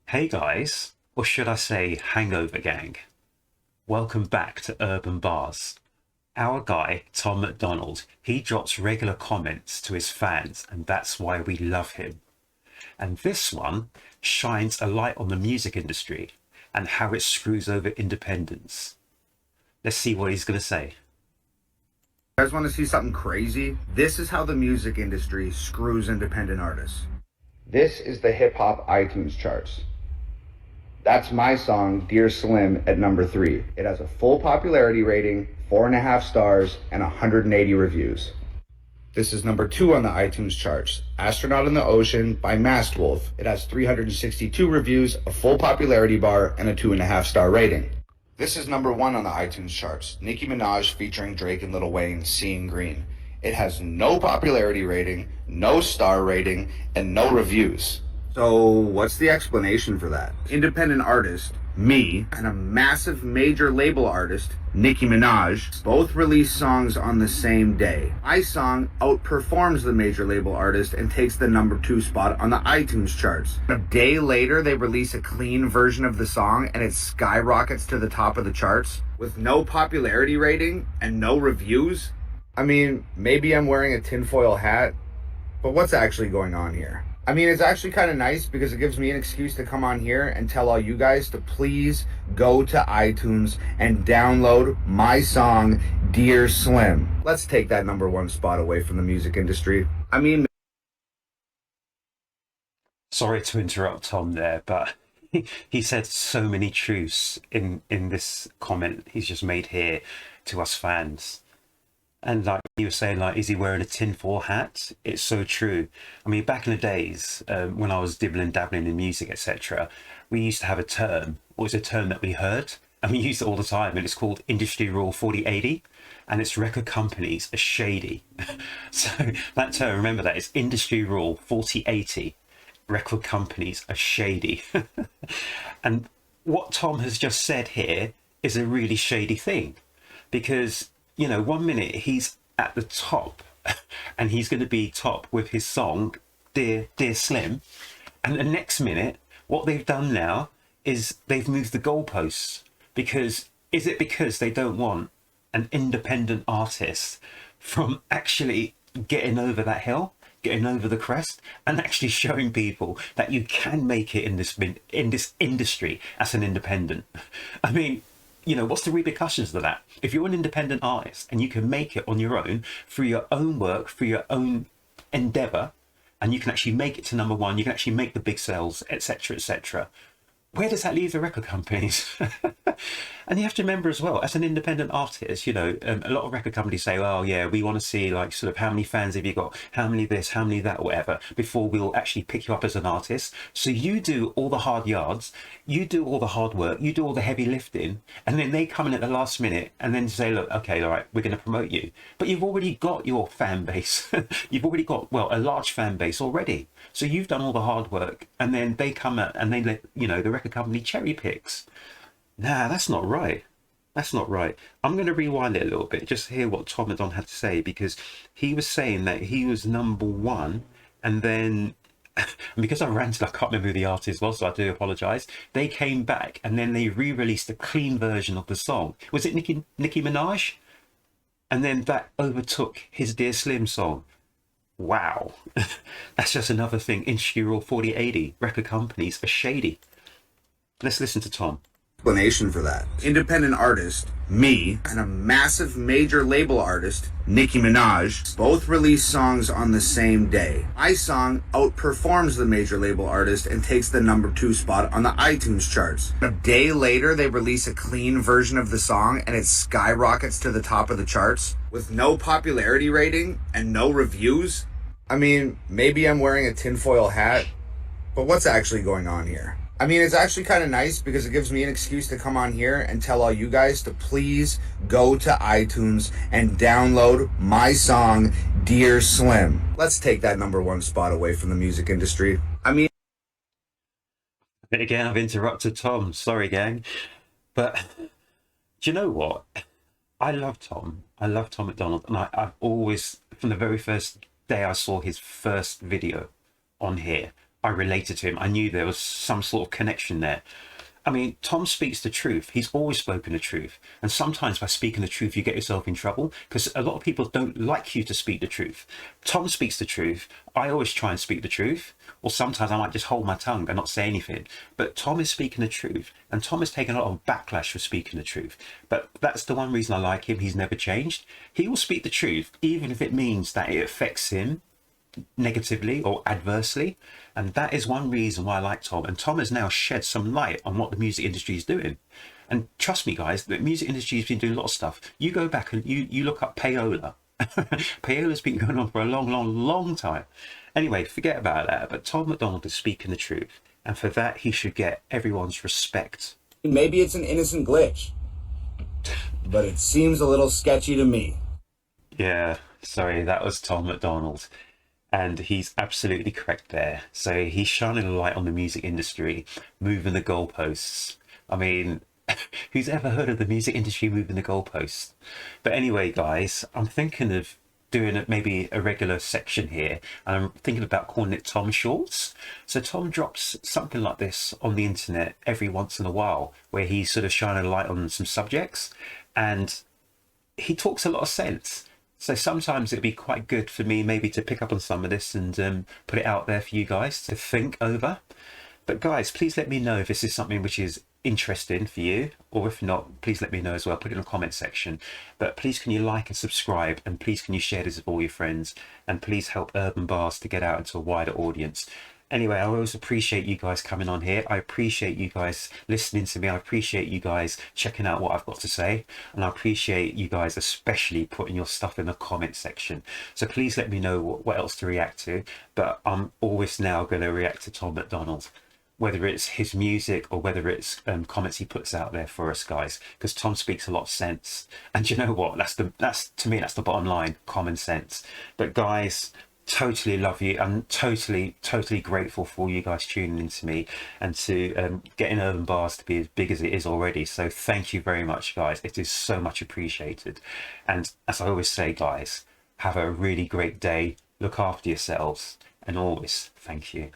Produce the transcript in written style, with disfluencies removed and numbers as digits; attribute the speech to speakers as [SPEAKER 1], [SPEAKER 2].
[SPEAKER 1] Hey guys, or should I say hangover gang, welcome back to Urb'n Barz. Our guy, Tom MacDonald, he drops regular comments to his fans and that's why we love him. And this one shines a light on the music industry and how it screws over independence. Let's see what he's going to say.
[SPEAKER 2] You guys want to see something crazy? This is how the music industry screws independent artists. This is the hip hop iTunes charts. That's my song, Dear Slim, at number 3. It has a full popularity rating, 4.5 stars, and 180 reviews. This is number 2 on the iTunes charts, Astronaut in the Ocean by Masked Wolf. It has 362 reviews, a full popularity bar, and a 2.5-star rating. This is number 1 on the iTunes charts, Nicki Minaj featuring Drake and Lil Wayne, Seeing Green. It has no popularity rating, no star rating, and no reviews. So what's the explanation for that? Independent artist, me, and a massive major label artist, Nicki Minaj, both release songs on the same day. My song outperforms the major label artist and takes the number 2 spot on the iTunes charts. A day later, they release a clean version of the song and it skyrockets to the top of the charts with no popularity rating and no reviews. I mean, maybe I'm wearing a tinfoil hat, but what's actually going on here? I mean, it's actually kind of nice because it gives me an excuse to come on here and tell all you guys to please go to iTunes and download my song, Dear Slim. Let's take that number 1 spot away from the music industry. I mean,
[SPEAKER 1] Sorry to interrupt Tom there, but he said so many truths in this comment he's just made here to us fans. And like you were saying, like, is he wearing a tinfoil hat? It's so true. I mean, back in the days when I was dibbling dabbling in music, etc., we used to have a term. It was a term that we heard, and we used it all the time. And it's called Industry Rule 4080, and it's record companies are shady. So that term, remember that, it's Industry Rule 4080. Record companies are shady. And what Tom has just said here is a really shady thing, because you know, 1 minute he's at the top and he's going to be top with his song, Dear Slim. And the next minute, what they've done now is they've moved the goalposts. Is it because they don't want an independent artist from actually getting over that hill, getting over the crest, and actually showing people that you can make it in this industry as an independent? I mean, you know, what's the repercussions of that? If you're an independent artist and you can make it on your own, through your own work, through your own endeavor, and you can actually make it to number 1, you can actually make the big sales, etc., etc., where does that leave the record companies? And you have to remember as well, as an independent artist, you know, a lot of record companies say, oh yeah, we want to see like sort of how many fans have you got, how many this, how many that, whatever, before we'll actually pick you up as an artist. So you do all the hard yards, you do all the hard work, you do all the heavy lifting, and then they come in at the last minute and then say, look, okay, all right, we're going to promote you. But you've already got your fan base. You've already got, well, a large fan base already. So you've done all the hard work, and then they come out and they let, you know, the record company cherry picks. Nah, that's not right. That's not right. I'm going to rewind it a little bit, just to hear what Tom MacDonald had to say, because he was saying that he was number 1, and then, and because I ranted, I can't remember who the artist was, so I do apologise. They came back, and then they re-released a clean version of the song. Was it Nicki Minaj? And then that overtook his Dear Slim song. Wow. That's just another thing. Industry Rule 4080. Record companies are shady. Let's listen to Tom.
[SPEAKER 2] Explanation for that. Independent artist, me, and a massive major label artist, Nicki Minaj, both release songs on the same day. My song outperforms the major label artist and takes the number 2 spot on the iTunes charts. A day later, they release a clean version of the song and it skyrockets to the top of the charts with no popularity rating and no reviews. I mean, maybe I'm wearing a tinfoil hat, but what's actually going on here? I mean, it's actually kind of nice because it gives me an excuse to come on here and tell all you guys to please go to iTunes and download my song, Dear Slim. Let's take that number 1 spot away from the music industry. I mean,
[SPEAKER 1] Again, I've interrupted Tom. Sorry, gang. But do you know what? I love Tom. I love Tom MacDonald. And I've always, from the very first day I saw his first video on here, I related to him. I knew there was some sort of connection there. I mean, Tom speaks the truth. He's always spoken the truth. And sometimes by speaking the truth, you get yourself in trouble because a lot of people don't like you to speak the truth. Tom speaks the truth. I always try and speak the truth. Or sometimes I might just hold my tongue and not say anything. But Tom is speaking the truth. And Tom has taken a lot of backlash for speaking the truth. But that's the one reason I like him. He's never changed. He will speak the truth, even if it means that it affects him negatively or adversely, and that is one reason why I like Tom. And Tom has now shed some light on what the music industry is doing. And trust me guys, the music industry has been doing a lot of stuff. You go back and you look up payola. Payola's been going on for a long time. Anyway, forget about that, but Tom MacDonald is speaking the truth, and for that he should get everyone's respect.
[SPEAKER 2] Maybe it's an innocent glitch, but it seems a little sketchy to me.
[SPEAKER 1] Yeah, sorry, that was Tom MacDonald. And he's absolutely correct there. So he's shining a light on the music industry, moving the goalposts. I mean, who's ever heard of the music industry moving the goalposts? But anyway, guys, I'm thinking of doing maybe a regular section here, and I'm thinking about calling it Tom Shorts. So Tom drops something like this on the internet every once in a while, where he's sort of shining a light on some subjects, and he talks a lot of sense. So sometimes it'd be quite good for me maybe to pick up on some of this and put it out there for you guys to think over. But guys, please let me know if this is something which is interesting for you, or if not, please let me know as well. Put it in the comment section. But please can you like and subscribe, and please can you share this with all your friends, and please help Urb'n Barz to get out into a wider audience. Anyway, I always appreciate you guys coming on here. I appreciate you guys listening to me. I appreciate you guys checking out what I've got to say. And I appreciate you guys especially putting your stuff in the comment section. So please let me know what else to react to. But I'm always now going to react to Tom MacDonald, whether it's his music or whether it's comments he puts out there for us guys, because Tom speaks a lot of sense. And you know what? That's to me, that's the bottom line, common sense. But guys, totally love you. I'm totally grateful for you guys tuning into me and to getting Urb'n Barz to be as big as it is already. So thank you very much guys, it is so much appreciated. And as I always say guys, have a really great day, look after yourselves, and always thank you.